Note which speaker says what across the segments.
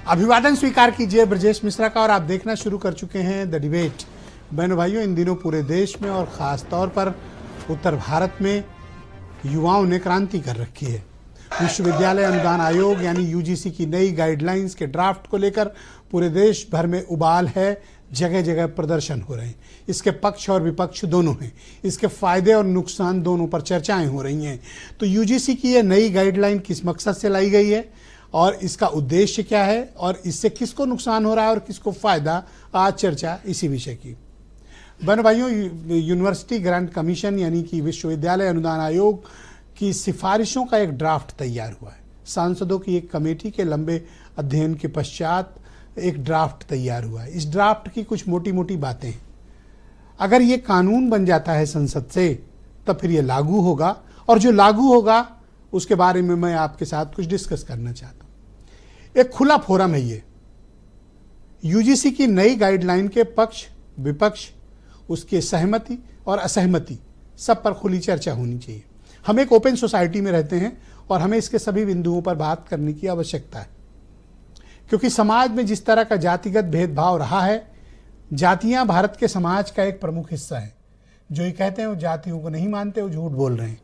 Speaker 1: अभिवादन स्वीकार कीजिए ब्रजेश मिश्रा का और आप देखना शुरू कर चुके हैं द डिबेट। बहनों भाइयों, इन दिनों पूरे देश में और ख़ास तौर पर उत्तर भारत में युवाओं ने क्रांति कर रखी है। विश्वविद्यालय अनुदान आयोग यानी यूजीसी की नई गाइडलाइंस के ड्राफ्ट को लेकर पूरे देश भर में उबाल है। जगह जगह प्रदर्शन हो रहे हैं। इसके पक्ष और विपक्ष दोनों हैं। इसके फायदे और नुकसान दोनों पर चर्चाएं हो रही हैं। तो यूजीसी की ये नई गाइडलाइन किस मकसद से लाई गई है और इसका उद्देश्य क्या है और इससे किसको नुकसान हो रहा है और किसको फायदा, आज चर्चा इसी विषय की। बहनों भाइयों, यूनिवर्सिटी ग्रांट कमीशन यानी कि विश्वविद्यालय अनुदान आयोग की सिफारिशों का एक ड्राफ्ट तैयार हुआ है। सांसदों की एक कमेटी के लंबे अध्ययन के पश्चात एक ड्राफ्ट तैयार हुआ है। इस ड्राफ्ट की कुछ मोटी मोटी बातें हैं। अगर ये कानून बन जाता है संसद से तब फिर ये लागू होगा और जो लागू होगा उसके बारे में मैं आपके साथ कुछ डिस्कस करना चाहता हूं। एक खुला फोरम है ये। यूजीसी की नई गाइडलाइन के पक्ष विपक्ष, उसके सहमति और असहमति, सब पर खुली चर्चा होनी चाहिए। हम एक ओपन सोसाइटी में रहते हैं और हमें इसके सभी बिंदुओं पर बात करने की आवश्यकता है, क्योंकि समाज में जिस तरह का जातिगत भेदभाव रहा है, जातियां भारत के समाज का एक प्रमुख हिस्सा है। जो ये कहते हैं वो जातियों को नहीं मानते, वो झूठ बोल रहे हैं।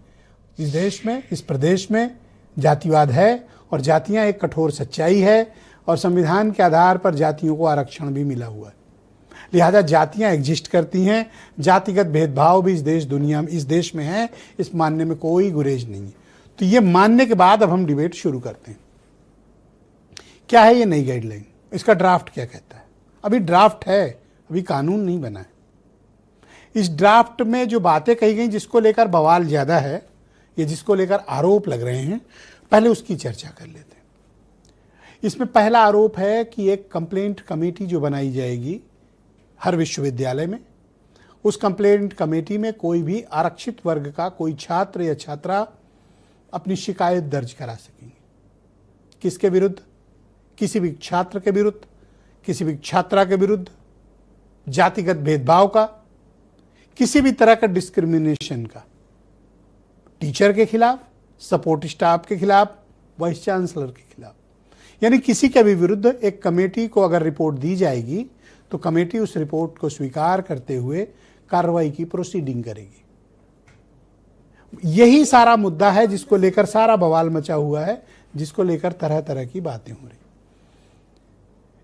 Speaker 1: इस देश में, इस प्रदेश में जातिवाद है और जातियां एक कठोर सच्चाई है और संविधान के आधार पर जातियों को आरक्षण भी मिला हुआ है। लिहाजा जातियां एग्जिस्ट करती हैं। जातिगत भेदभाव भी इस देश में है। इस मानने में कोई गुरेज नहीं है। तो ये मानने के बाद अब हम डिबेट शुरू करते हैं। क्या है ये नई गाइडलाइन? इसका ड्राफ्ट क्या कहता है? अभी ड्राफ्ट है, अभी कानून नहीं बना है। इस ड्राफ्ट में जो बातें कही गई, जिसको लेकर बवाल ज़्यादा है या जिसको लेकर आरोप लग रहे हैं, पहले उसकी चर्चा कर लेते हैं। इसमें पहला आरोप है कि एक कंप्लेंट कमेटी जो बनाई जाएगी हर विश्वविद्यालय में, उस कंप्लेंट कमेटी में कोई भी आरक्षित वर्ग का कोई छात्र या छात्रा अपनी शिकायत दर्ज करा सकेंगे। किसके विरुद्ध? किसी भी छात्र के विरुद्ध, किसी भी छात्रा के विरुद्ध, जातिगत भेदभाव का, किसी भी तरह का डिस्क्रिमिनेशन का, टीचर के खिलाफ, सपोर्ट स्टाफ के खिलाफ, वाइस चांसलर के खिलाफ, यानी किसी के भी विरुद्ध एक कमेटी को अगर रिपोर्ट दी जाएगी तो कमेटी उस रिपोर्ट को स्वीकार करते हुए कार्रवाई की प्रोसीडिंग करेगी। यही सारा मुद्दा है जिसको लेकर सारा बवाल मचा हुआ है, जिसको लेकर तरह तरह की बातें हो रही।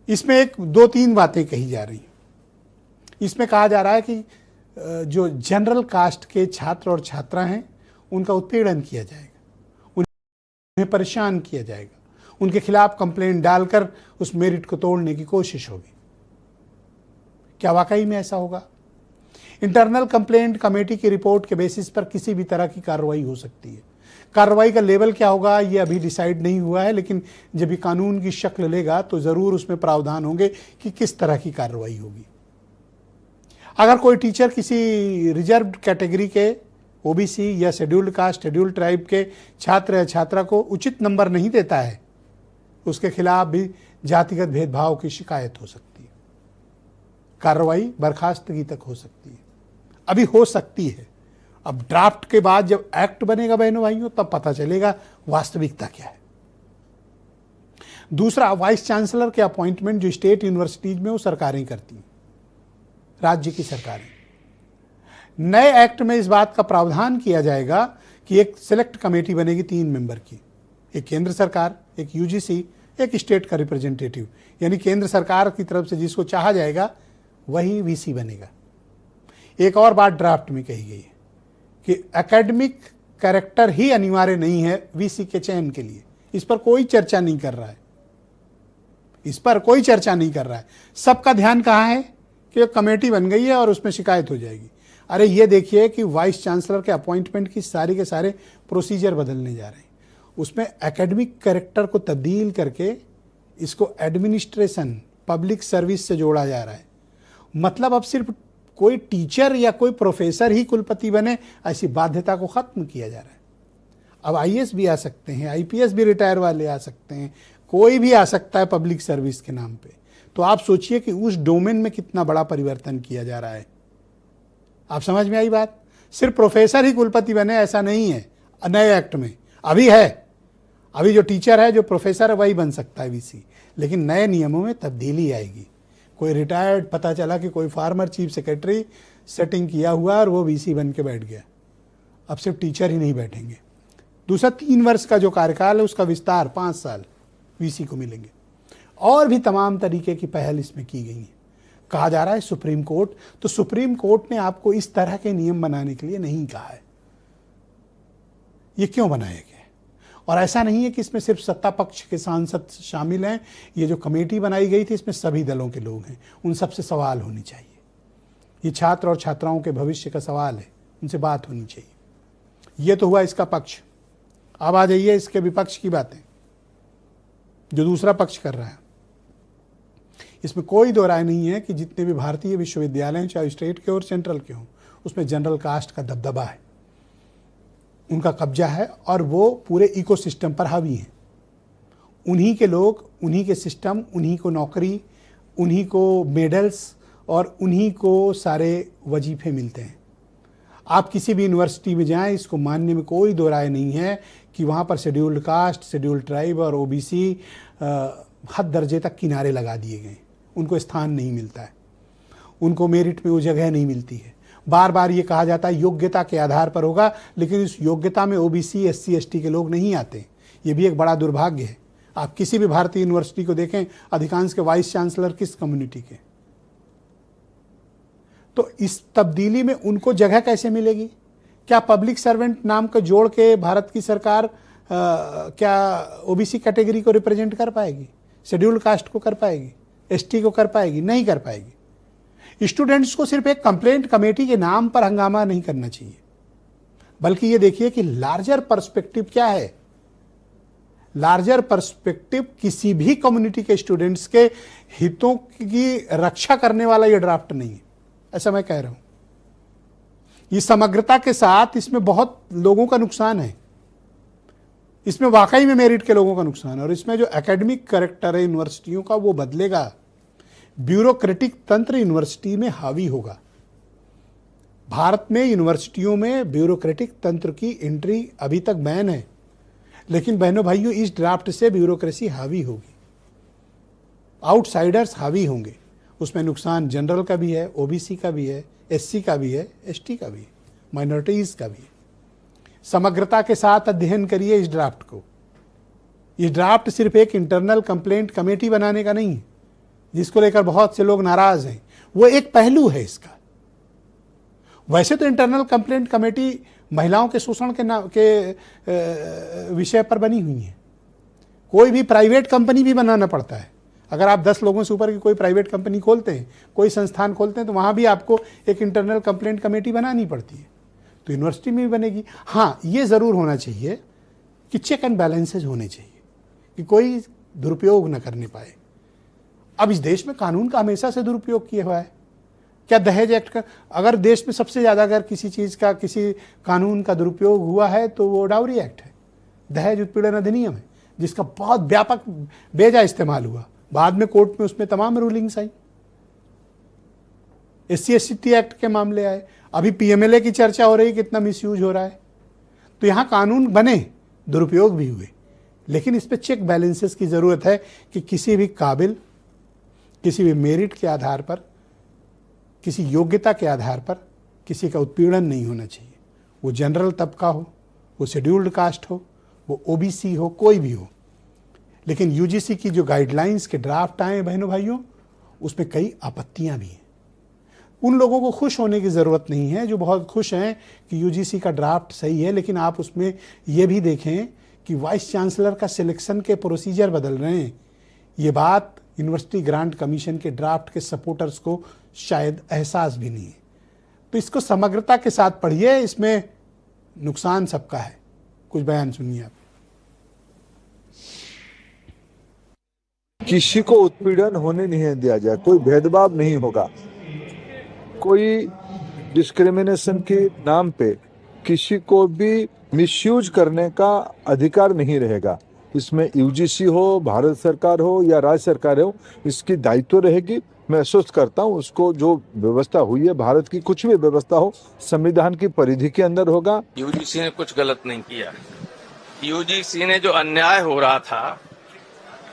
Speaker 1: इसमें एक दो तीन बातें कही जा रही हैं। इसमें कहा जा रहा है कि जो जनरल कास्ट के छात्र और छात्रा हैं उनका उत्पीड़न किया जाएगा, उन्हें परेशान किया जाएगा, उनके खिलाफ कंप्लेंट डालकर उस मेरिट को तोड़ने की कोशिश होगी। क्या वाकई में ऐसा होगा? इंटरनल कंप्लेंट कमेटी की रिपोर्ट के बेसिस पर किसी भी तरह की कार्रवाई हो सकती है। कार्रवाई का लेवल क्या होगा ये अभी डिसाइड नहीं हुआ है, लेकिन जब ये कानून की शक्ल लेगा तो ज़रूर उसमें प्रावधान होंगे कि किस तरह की कार्रवाई होगी। अगर कोई टीचर किसी रिजर्व्ड कैटेगरी के, ओबीसी या शेड्यूल्ड कास्ट, शेड्यूल्ड ट्राइब के छात्र या छात्रा को उचित नंबर नहीं देता है, उसके खिलाफ भी जातिगत भेदभाव की शिकायत हो सकती है। कार्रवाई बर्खास्तगी तक हो सकती है, अभी हो सकती है। अब ड्राफ्ट के बाद जब एक्ट बनेगा बहनों भाइयों, तब पता चलेगा वास्तविकता क्या है। दूसरा, वाइस चांसलर के अपॉइंटमेंट जो स्टेट यूनिवर्सिटीज में वो सरकारें करती हैं, राज्य की सरकारें। नए एक्ट में इस बात का प्रावधान किया जाएगा कि एक सिलेक्ट कमेटी बनेगी 3 मेंबर की, एक केंद्र सरकार, एक यूजीसी, एक स्टेट का रिप्रेजेंटेटिव, यानी केंद्र सरकार की तरफ से जिसको चाहा जाएगा वही वीसी बनेगा। एक और बात ड्राफ्ट में कही गई है कि एकेडमिक कैरेक्टर ही अनिवार्य नहीं है वीसी के चयन के लिए। इस पर कोई चर्चा नहीं कर रहा है, इस पर कोई चर्चा नहीं कर रहा है। सबका ध्यान कहाँ है कि एक कमेटी बन गई है और उसमें शिकायत हो जाएगी। अरे ये देखिए कि वाइस चांसलर के अपॉइंटमेंट की सारी के सारे प्रोसीजर बदलने जा रहे हैं। उसमें एकेडमिक कैरेक्टर को तब्दील करके इसको एडमिनिस्ट्रेशन, पब्लिक सर्विस से जोड़ा जा रहा है। मतलब अब सिर्फ कोई टीचर या कोई प्रोफेसर ही कुलपति बने, ऐसी बाध्यता को खत्म किया जा रहा है। अब आईएएस भी आ सकते हैं, आईपीएस भी रिटायर वाले आ सकते हैं, कोई भी आ सकता है पब्लिक सर्विस के नाम पे। तो आप सोचिए कि उस डोमेन में कितना बड़ा परिवर्तन किया जा रहा है। आप समझ में आई बात? सिर्फ प्रोफेसर ही कुलपति बने ऐसा नहीं है नए एक्ट में, अभी है। अभी जो टीचर है, जो प्रोफेसर है, वही बन सकता है वीसी, लेकिन नए नियमों में तब्दीली आएगी। कोई रिटायर्ड, पता चला कि कोई फार्मर चीफ सेक्रेटरी सेटिंग किया हुआ और वो वीसी बन के बैठ गया, अब सिर्फ टीचर ही नहीं बैठेंगे। दूसरा, 3 वर्ष का जो कार्यकाल है उसका विस्तार 5 साल वीसी को मिलेंगे। और भी तमाम तरीके की पहल इसमें की गई है। कहा जा रहा है सुप्रीम कोर्ट, तो सुप्रीम कोर्ट ने आपको इस तरह के नियम बनाने के लिए नहीं कहा है। ये क्यों बनाया गया? और ऐसा नहीं है कि इसमें सिर्फ सत्ता पक्ष के सांसद शामिल हैं। ये जो कमेटी बनाई गई थी, इसमें सभी दलों के लोग हैं, उन सबसे सवाल होनी चाहिए। ये छात्र और छात्राओं के भविष्य का सवाल है, उनसे बात होनी चाहिए। ये तो हुआ इसका पक्ष। अब आ जाइए इसके विपक्ष की बातें, जो दूसरा पक्ष कर रहा है। इसमें कोई दो राय नहीं है कि जितने भी भारतीय विश्वविद्यालय हैं, चाहे स्टेट के और सेंट्रल के हों, उसमें जनरल कास्ट का दबदबा है, उनका कब्जा है और वो पूरे इकोसिस्टम पर हावी हैं। उन्हीं के लोग, उन्हीं के सिस्टम, उन्हीं को नौकरी, उन्हीं को मेडल्स और उन्हीं को सारे वजीफे मिलते हैं। आप किसी भी यूनिवर्सिटी में जाएं, इसको मानने में कोई दो राय नहीं है कि वहाँ पर शेड्यूल्ड कास्ट, शेड्यूल्ड ट्राइब और ओबीसी हद दर्जे तक किनारे लगा दिए गए। उनको स्थान नहीं मिलता है, उनको मेरिट में वो जगह नहीं मिलती है। बार बार ये कहा जाता है योग्यता के आधार पर होगा, लेकिन इस योग्यता में ओबीसी, एससी, एसटी के लोग नहीं आते। ये भी एक बड़ा दुर्भाग्य है। आप किसी भी भारतीय यूनिवर्सिटी को देखें, अधिकांश के वाइस चांसलर किस कम्युनिटी के? तो इस तब्दीली में उनको जगह कैसे मिलेगी? क्या पब्लिक सर्वेंट नाम को जोड़ के भारत की सरकार क्या ओबीसी कैटेगरी को रिप्रेजेंट कर पाएगी? शेड्यूल्ड कास्ट को कर पाएगी? एसटी को कर पाएगी? नहीं कर पाएगी। स्टूडेंट्स को सिर्फ एक कंप्लेंट कमेटी के नाम पर हंगामा नहीं करना चाहिए, बल्कि ये देखिए कि लार्जर पर्सपेक्टिव क्या है। लार्जर पर्सपेक्टिव किसी भी कम्युनिटी के स्टूडेंट्स के हितों की रक्षा करने वाला ये ड्राफ्ट नहीं है, ऐसा मैं कह रहा हूं। ये समग्रता के साथ इसमें बहुत लोगों का नुकसान है, इसमें वाकई में मेरिट के लोगों का नुकसान है, और इसमें जो एकेडमिक कैरेक्टर है यूनिवर्सिटियों का वो बदलेगा। ब्यूरोक्रेटिक तंत्र यूनिवर्सिटी में हावी होगा। भारत में यूनिवर्सिटियों में ब्यूरोक्रेटिक तंत्र की एंट्री अभी तक बैन है, लेकिन बहनों भाइयों, इस ड्राफ्ट से ब्यूरोक्रेसी हावी होगी, आउटसाइडर्स हावी होंगे। उसमें नुकसान जनरल का भी है, ओबीसी का भी है, एससी का भी है, एसटी का भी है, माइनॉरिटीज का भी है। समग्रता के साथ अध्ययन करिए इस ड्राफ्ट को। ये ड्राफ्ट सिर्फ एक इंटरनल कंप्लेंट कमेटी बनाने का नहीं है, जिसको लेकर बहुत से लोग नाराज हैं। वो एक पहलू है इसका। वैसे तो इंटरनल कंप्लेंट कमेटी महिलाओं के शोषण के विषय पर बनी हुई है। कोई भी प्राइवेट कंपनी भी बनाना पड़ता है। अगर आप 10 लोगों से ऊपर की कोई प्राइवेट कंपनी खोलते हैं, कोई संस्थान खोलते हैं, तो वहाँ भी आपको एक इंटरनल कंप्लेंट कमेटी बनानी पड़ती है। तो यूनिवर्सिटी में भी बनेगी। हाँ, ये ज़रूर होना चाहिए कि चेक एंड बैलेंसेज होने चाहिए, कि कोई दुरुपयोग न करने पाए। अब इस देश में कानून का हमेशा से दुरुपयोग किया हुआ है। क्या दहेज एक्ट का, अगर देश में सबसे ज़्यादा अगर किसी चीज़ का, किसी कानून का दुरुपयोग हुआ है तो वो डाउरी एक्ट है, दहेज उत्पीड़न अधिनियम है, जिसका बहुत व्यापक बेजा इस्तेमाल हुआ। बाद में कोर्ट में उसमें तमाम रूलिंग्स आई। SC ST एक्ट के मामले आए। अभी PMLA की चर्चा हो रही है, कितना मिसयूज हो रहा है। तो यहाँ कानून बने, दुरुपयोग भी हुए, लेकिन इस पर चेक बैलेंसेस की ज़रूरत है कि किसी भी काबिल, किसी भी मेरिट के आधार पर, किसी योग्यता के आधार पर किसी का उत्पीड़न नहीं होना चाहिए। वो जनरल तबका हो, वो शेड्यूल्ड कास्ट हो, वो OBC हो, कोई भी हो। लेकिन UGC की जो गाइडलाइंस के ड्राफ्ट आए हैं बहनों भाइयों, उसमें कई आपत्तियां भी हैं। उन लोगों को खुश होने की ज़रूरत नहीं है जो बहुत खुश हैं कि UGC का ड्राफ्ट सही है, लेकिन आप उसमें ये भी देखें कि वाइस चांसलर का सिलेक्शन के प्रोसीजर बदल रहे हैं। ये बात यूनिवर्सिटी ग्रांट कमीशन के ड्राफ्ट के सपोर्टर्स को शायद एहसास भी नहीं है। तो इसको समग्रता के साथ पढ़िए, इसमें नुकसान सबका है। कुछ बयान सुनिए आप।
Speaker 2: किसी को उत्पीड़न होने नहीं दिया जाए, कोई भेदभाव नहीं होगा, कोई डिस्क्रिमिनेशन के नाम पे किसी को भी मिसयूज करने का अधिकार नहीं रहेगा। इसमें UGC हो, भारत सरकार हो या राज्य सरकार हो, इसकी दायित्व रहेगी। मैं महसूस करता हूँ उसको जो व्यवस्था हुई है, भारत की कुछ भी व्यवस्था हो, संविधान की परिधि के अंदर होगा।
Speaker 3: UGC ने कुछ गलत नहीं किया, यूजीसी ने जो अन्याय हो रहा था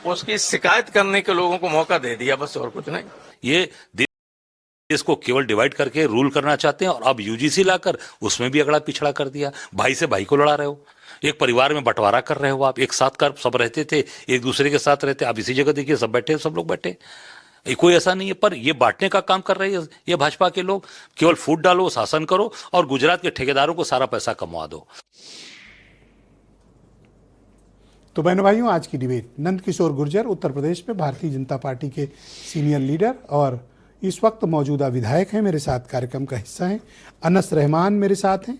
Speaker 3: उसकी शिकायत करने के लोगों को मौका दे दिया, बस और कुछ नहीं।
Speaker 4: ये देश को केवल डिवाइड करके रूल करना चाहते हैं और अब यूजीसी लाकर उसमें भी अगड़ा पिछड़ा कर दिया। भाई से भाई को लड़ा रहे हो, एक परिवार में बंटवारा कर रहे हो आप। एक साथ कर सब रहते थे, एक दूसरे के साथ रहते, आप इसी जगह देखिए सब बैठे, सब लोग बैठे, कोई ऐसा नहीं है। पर ये बांटने का काम कर रही है ये भाजपा के लोग। केवल फूट डालो, शासन करो और गुजरात के ठेकेदारों को सारा पैसा कमवा दो।
Speaker 1: तो बहनों भाइयों, आज की डिबेट नंद किशोर गुर्जर उत्तर प्रदेश में भारतीय जनता पार्टी के सीनियर लीडर और इस वक्त मौजूदा विधायक हैं, मेरे साथ कार्यक्रम का हिस्सा हैं। अनस रहमान मेरे साथ हैं,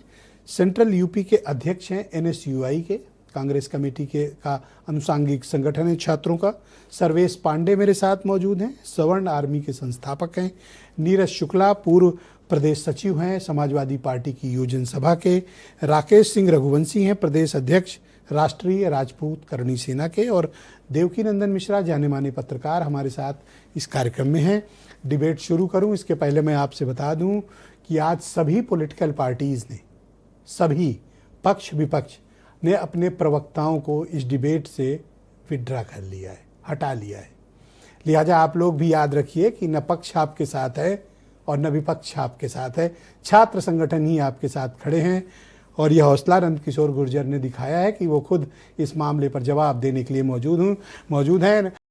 Speaker 1: सेंट्रल यूपी के अध्यक्ष हैं एनएसयूआई के, कांग्रेस कमेटी के का अनुसांगिक संगठन है छात्रों का। सर्वेश पांडे मेरे साथ मौजूद हैं, सवर्ण आर्मी के संस्थापक हैं। नीरज शुक्ला पूर्व प्रदेश सचिव हैं समाजवादी पार्टी की योजन सभा के। राकेश सिंह रघुवंशी हैं प्रदेश अध्यक्ष राष्ट्रीय राजपूत करणी सेना के। और देवकी नंदन मिश्रा जाने माने पत्रकार हमारे साथ इस कार्यक्रम में हैं। डिबेट शुरू करूं इसके पहले मैं आपसे बता दूं कि आज सभी पॉलिटिकल पार्टीज़ ने, सभी पक्ष विपक्ष ने अपने प्रवक्ताओं को इस डिबेट से विड्रा कर लिया है, हटा लिया है। लिहाजा आप लोग भी याद रखिए कि न पक्ष आपके साथ है और न विपक्ष आपके साथ है, छात्र संगठन ही आपके साथ खड़े हैं। और यह हौसला नंद किशोर गुर्जर ने दिखाया है कि वो खुद इस मामले पर जवाब देने के लिए मौजूद हैं।